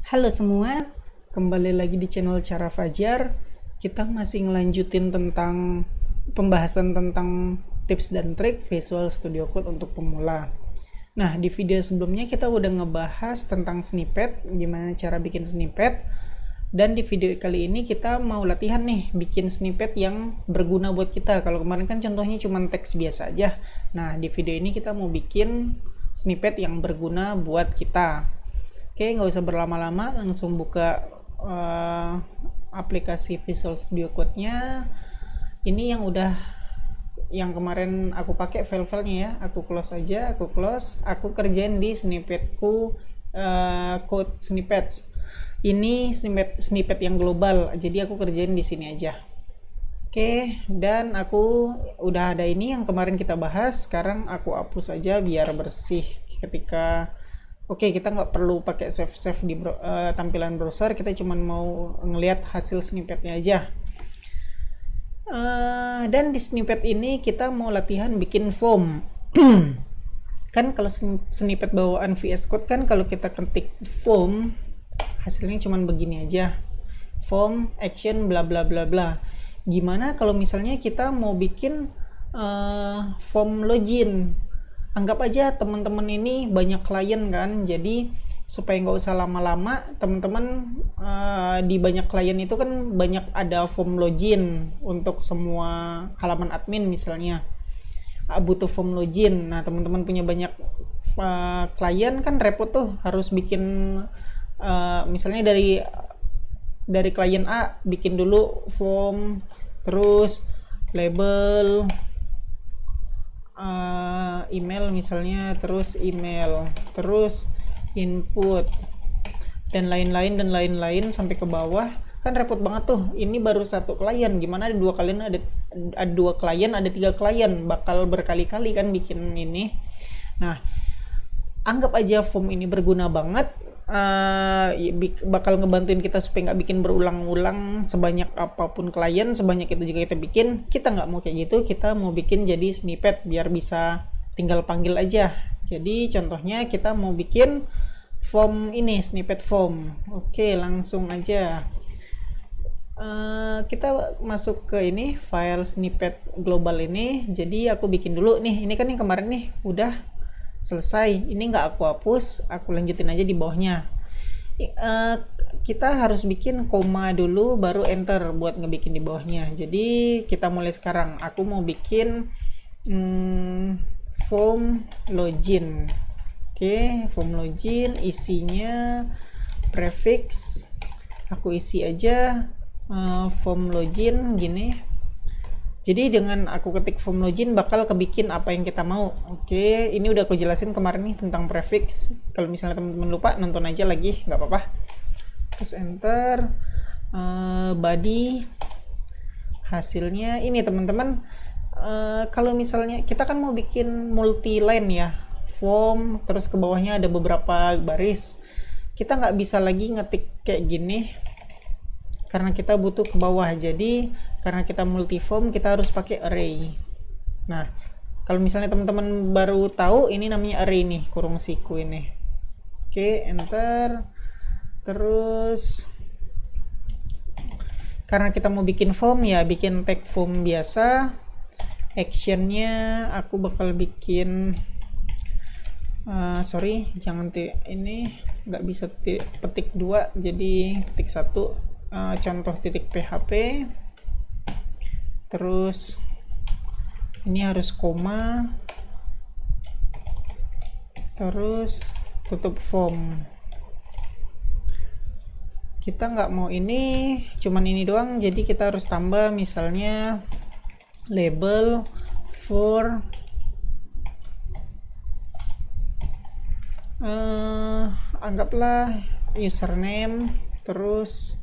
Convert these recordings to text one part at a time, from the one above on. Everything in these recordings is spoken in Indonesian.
Halo semua, kembali lagi di channel Cara Fajar. Kita masih ngelanjutin tentang pembahasan tentang tips dan trik Visual Studio Code untuk pemula. Nah, di video sebelumnya kita udah ngebahas tentang snippet, gimana cara bikin snippet. Dan di video kali ini kita mau latihan nih, bikin snippet yang berguna buat kita. Kalau kemarin kan contohnya cuma teks biasa aja. Nah, di video ini kita mau bikin snippet yang berguna buat kita. Oke, nggak usah berlama-lama, langsung buka aplikasi Visual Studio Code-nya. Ini yang kemarin aku pakai file-filenya ya. Aku close aja, aku close. Aku kerjain di snippetku, code snippets. Ini snippet yang global, jadi aku kerjain di sini aja. Oke, dan aku udah ada ini yang kemarin kita bahas. Sekarang aku hapus aja biar bersih ketika. Oke, kita nggak perlu pakai save di tampilan browser, kita cuma mau ngelihat hasil snippetnya aja. Dan di snippet ini kita mau latihan bikin form. Kan kalau snippet bawaan VS Code kan kalau kita ketik form, hasilnya cuma begini aja. Form, action, bla bla bla bla. Gimana kalau misalnya kita mau bikin form login? Anggap aja teman-teman ini banyak klien kan, jadi supaya nggak usah lama-lama, teman-teman di banyak klien itu kan banyak ada form login untuk semua halaman admin misalnya, butuh form login. Nah, teman-teman punya banyak klien kan repot tuh, harus bikin misalnya dari klien A bikin dulu form, terus label, email misalnya, terus email, terus input, dan lain-lain sampai ke bawah, kan repot banget tuh. Ini baru satu klien, gimana ada dua klien, ada tiga klien, bakal berkali-kali kan bikin ini. Nah, anggap aja form ini berguna banget, bakal ngebantuin kita supaya nggak bikin berulang-ulang sebanyak apapun klien, sebanyak itu juga kita bikin. Kita nggak mau kayak gitu, kita mau bikin jadi snippet biar bisa tinggal panggil aja. Jadi contohnya kita mau bikin form ini, snippet form. Oke, langsung aja kita masuk ke ini file snippet global ini. Jadi aku bikin dulu nih, ini kan yang kemarin nih udah selesai, ini nggak aku hapus, aku lanjutin aja di bawahnya. Kita harus bikin koma dulu baru enter buat ngebikin di bawahnya. Jadi kita mulai sekarang. Aku mau bikin form login. Oke, form login, isinya prefix, aku isi aja form login gini. Jadi dengan aku ketik form login bakal kebikin apa yang kita mau. Oke, ini udah aku jelasin kemarin nih tentang prefix. Kalau misalnya teman-teman lupa, nonton aja lagi, nggak apa-apa. Terus enter, body, hasilnya ini teman-teman. Kalau misalnya kita kan mau bikin multi line ya, form, terus ke bawahnya ada beberapa baris. Kita nggak bisa lagi ngetik kayak gini, karena kita butuh ke bawah. Jadi karena kita multiform, kita harus pakai array. Nah, kalau misalnya teman-teman baru tahu, ini namanya array nih, kurung siku ini. Oke, enter. Terus karena kita mau bikin form ya, bikin tag form biasa. Actionnya aku bakal bikin sorry, jangan ini nggak bisa petik 2, jadi petik 1. Contoh titik PHP. Terus ini harus koma, terus tutup form. Kita nggak mau ini, cuman ini doang, jadi kita harus tambah misalnya label for anggaplah username, terus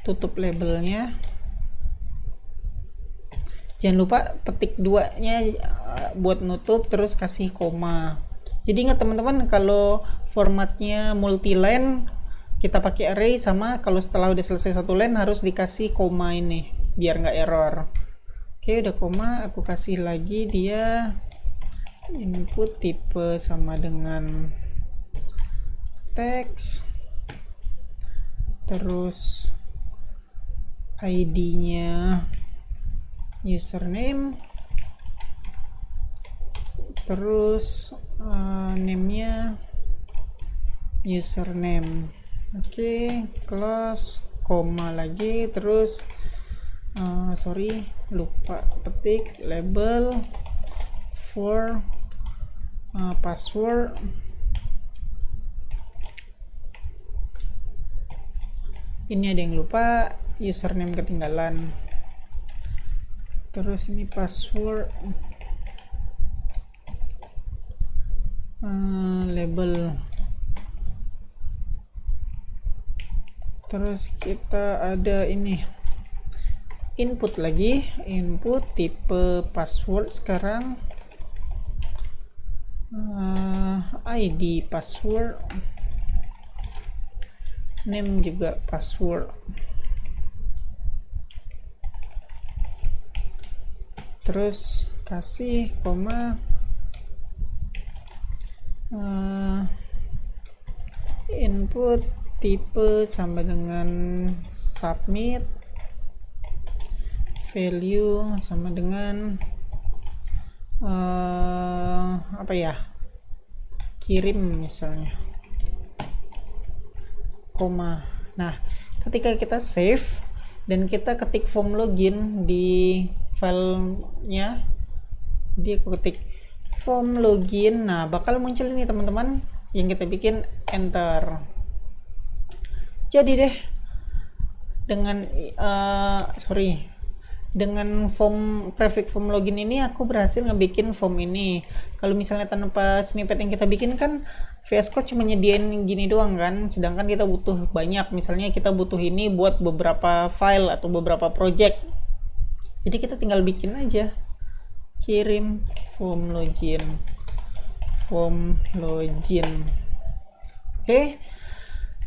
tutup labelnya. Jangan lupa petik 2-nya buat nutup, terus kasih koma. Jadi ingat teman-teman, kalau formatnya multi line kita pakai array, sama kalau setelah udah selesai satu line harus dikasih koma ini biar nggak error. Oke, udah koma, aku kasih lagi dia input tipe sama dengan teks, terus ID-nya username, terus name-nya username. Oke, close, koma lagi, terus lupa petik label for password. Ini ada yang lupa, username ketinggalan, terus ini password, label, terus kita ada ini input lagi, input tipe password sekarang, ID password, name juga password, terus kasih koma, input tipe sama dengan submit, value sama dengan apa ya, kirim misalnya, koma. Nah, ketika kita save dan kita ketik form login di filenya, dia ketik form login, nah bakal muncul ini teman-teman yang kita bikin, enter. Jadi deh dengan dengan form prefix form login ini aku berhasil ngebikin form ini. Kalau misalnya tanpa snippet yang kita bikin kan VS Code cuma nyediain gini doang kan, sedangkan kita butuh banyak. Misalnya kita butuh ini buat beberapa file atau beberapa project, jadi kita tinggal bikin aja, kirim form login. Oke,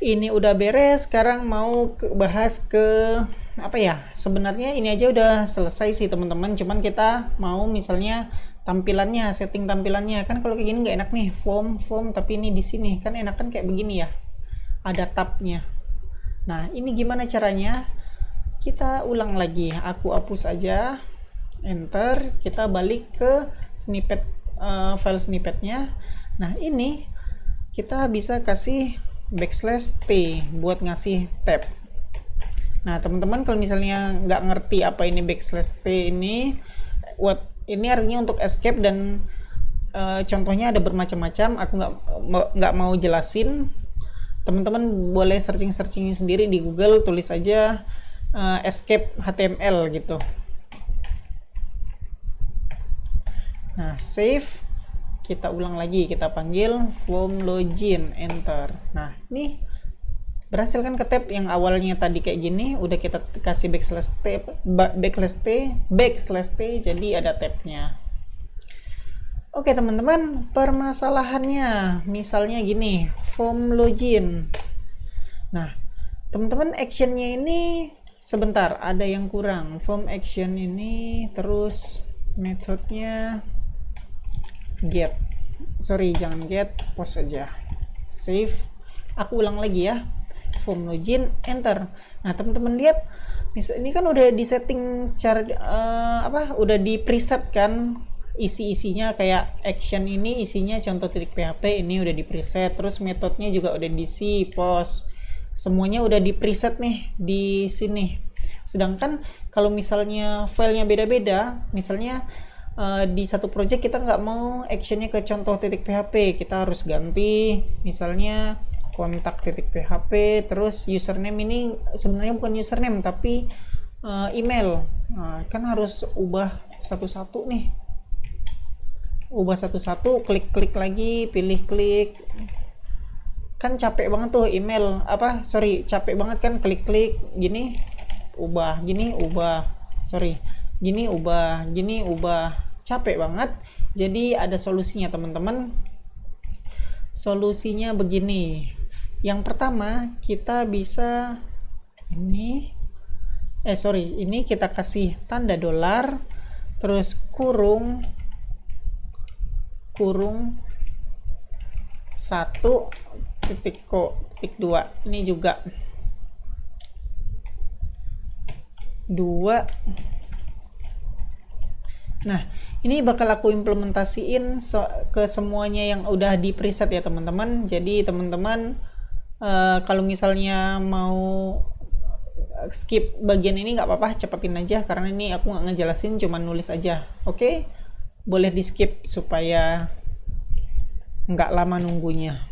ini udah beres. Sekarang mau bahas ke apa ya, sebenarnya ini aja udah selesai sih teman-teman, cuman kita mau misalnya tampilannya, setting tampilannya kan. Kalau kayak gini nggak enak nih, form, tapi ini di sini kan enak kan kayak begini ya, ada tabnya. Nah, ini gimana caranya? Kita ulang lagi, aku hapus aja, enter, kita balik ke snippet, file snippetnya. Nah, ini kita bisa kasih \t buat ngasih tab. Nah, teman-teman kalau misalnya nggak ngerti apa ini \t ini artinya untuk escape, dan contohnya ada bermacam-macam, aku nggak mau jelasin. Teman-teman boleh searching sendiri di Google, tulis aja escape HTML gitu. Nah, save, kita ulang lagi, kita panggil form login, enter. Nah, ini berhasil kan ke tab yang awalnya tadi kayak gini, udah kita kasih \t, jadi ada tabnya. Oke teman-teman, permasalahannya misalnya gini, form login. Nah, teman-teman actionnya ini sebentar, ada yang kurang. Form action ini, terus metodenya get, jangan get, post aja, save. Aku ulang lagi ya, form login, enter. Nah, teman-teman lihat, ini kan udah di setting secara udah di preset kan, isi-isinya kayak action ini isinya contoh .php, ini udah di preset, terus metodenya juga udah di post, semuanya udah di preset nih di sini. Sedangkan kalau misalnya filenya beda-beda, misalnya di satu project kita nggak mau actionnya ke contoh .php, kita harus ganti misalnya kontak .php, terus username ini sebenarnya bukan username tapi email. Nah, kan harus ubah satu-satu nih, klik lagi, pilih klik, kan capek banget tuh email, capek banget kan klik gini ubah, gini ubah, capek banget. Jadi ada solusinya teman-teman. Solusinya begini, yang pertama kita bisa ini kita kasih tanda dolar, terus kurung kurung 1.2, ini juga 2. Nah, ini bakal aku implementasiin ke semuanya yang udah di preset ya teman-teman. Jadi teman-teman kalau misalnya mau skip bagian ini nggak apa-apa, cepetin aja karena ini aku nggak ngejelasin, cuma nulis aja. Oke, boleh di skip supaya nggak lama nunggunya.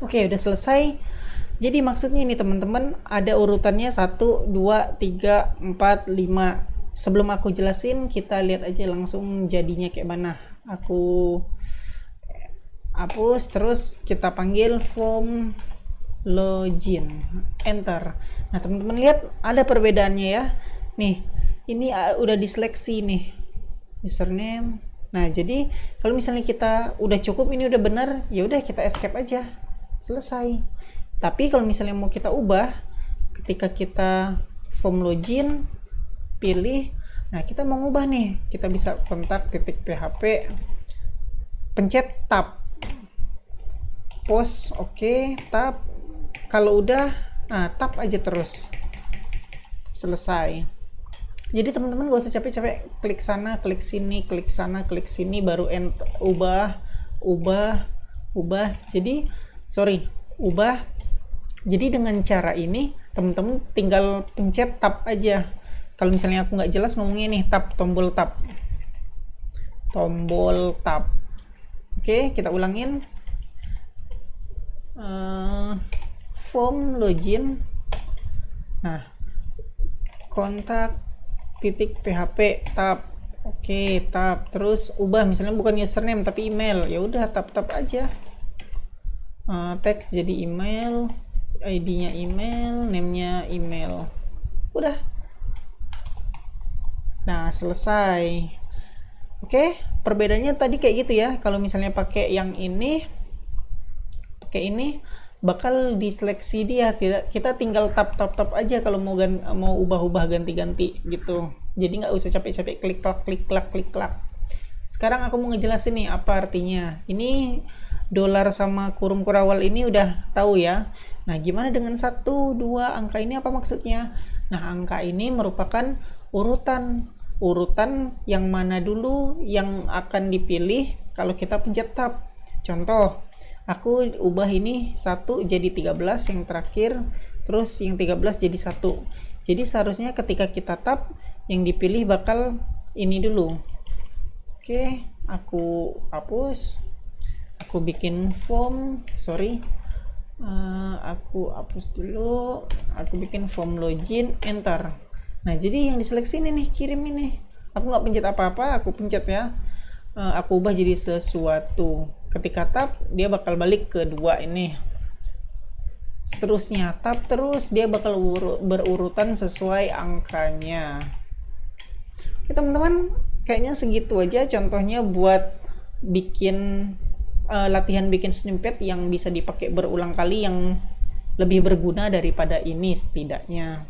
Oke, udah selesai. Jadi maksudnya ini teman-teman, ada urutannya 1, 2, 3, 4, 5. Sebelum aku jelasin, kita lihat aja langsung jadinya kayak mana. Aku hapus, terus kita panggil form login, enter. Nah teman-teman lihat ada perbedaannya ya. Nih, ini udah diseleksi nih username. Nah jadi kalau misalnya kita udah cukup, ini udah benar, ya udah kita escape aja, selesai. Tapi kalau misalnya mau kita ubah, ketika kita form login, pilih, nah kita mau ngubah nih, kita bisa kontak .php, pencet tab, post, oke, tab. Kalau udah, nah tab aja terus, selesai. Jadi teman-teman gak usah capek-capek klik sana, klik sini, klik sana, klik sini, baru enter, ubah. Jadi ubah. Jadi dengan cara ini teman-teman tinggal pencet tab aja. Kalau misalnya aku nggak jelas ngomongnya nih, tab, tombol tab. Oke, kita ulangin. Form login. Nah, kontak .php, tab. Oke, tab. Terus ubah, misalnya bukan username tapi email, ya udah tab aja. Teks jadi email, ID-nya email, name-nya email. Udah. Nah, selesai. Oke, perbedaannya tadi kayak gitu ya. Kalau misalnya pakai yang ini, bakal diseleksi dia. Kita tinggal tab aja kalau mau ubah-ubah ganti-ganti gitu. Jadi nggak usah capek-capek klik klak. Sekarang aku mau ngejelasin nih apa artinya. Ini dolar sama kurung kurawal ini udah tahu ya. Nah, gimana dengan 1, 2, angka ini apa maksudnya? Nah, angka ini merupakan urutan yang mana dulu yang akan dipilih kalau kita pencet tab. Contoh, aku ubah ini 1 jadi 13 yang terakhir, terus yang 13 jadi 1. Jadi seharusnya ketika kita tab, yang dipilih bakal ini dulu. Oke, aku hapus. Aku bikin form, aku hapus dulu. Aku bikin form login, enter. Nah, jadi yang diseleksi ini nih, kirim ini. Aku nggak pencet apa-apa, aku pencet ya. Aku ubah jadi sesuatu. Ketika tab, dia bakal balik ke 2 ini. Seterusnya tab terus, dia bakal berurutan sesuai angkanya. Oke teman-teman, kayaknya segitu aja contohnya buat bikin latihan bikin snippet yang bisa dipakai berulang kali, yang lebih berguna daripada ini setidaknya.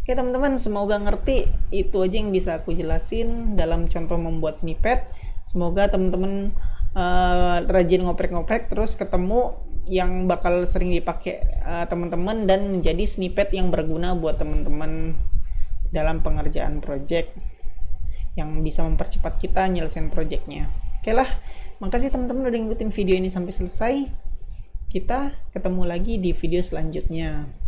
Oke teman-teman, semoga ngerti. Itu aja yang bisa aku jelasin dalam contoh membuat snippet. Semoga teman-teman rajin ngoprek-ngoprek terus ketemu yang bakal sering dipakai teman-teman dan menjadi snippet yang berguna buat teman-teman dalam pengerjaan project yang bisa mempercepat kita nyelesain projectnya. Oke lah, makasih teman-teman udah ngikutin video ini sampai selesai. Kita ketemu lagi di video selanjutnya.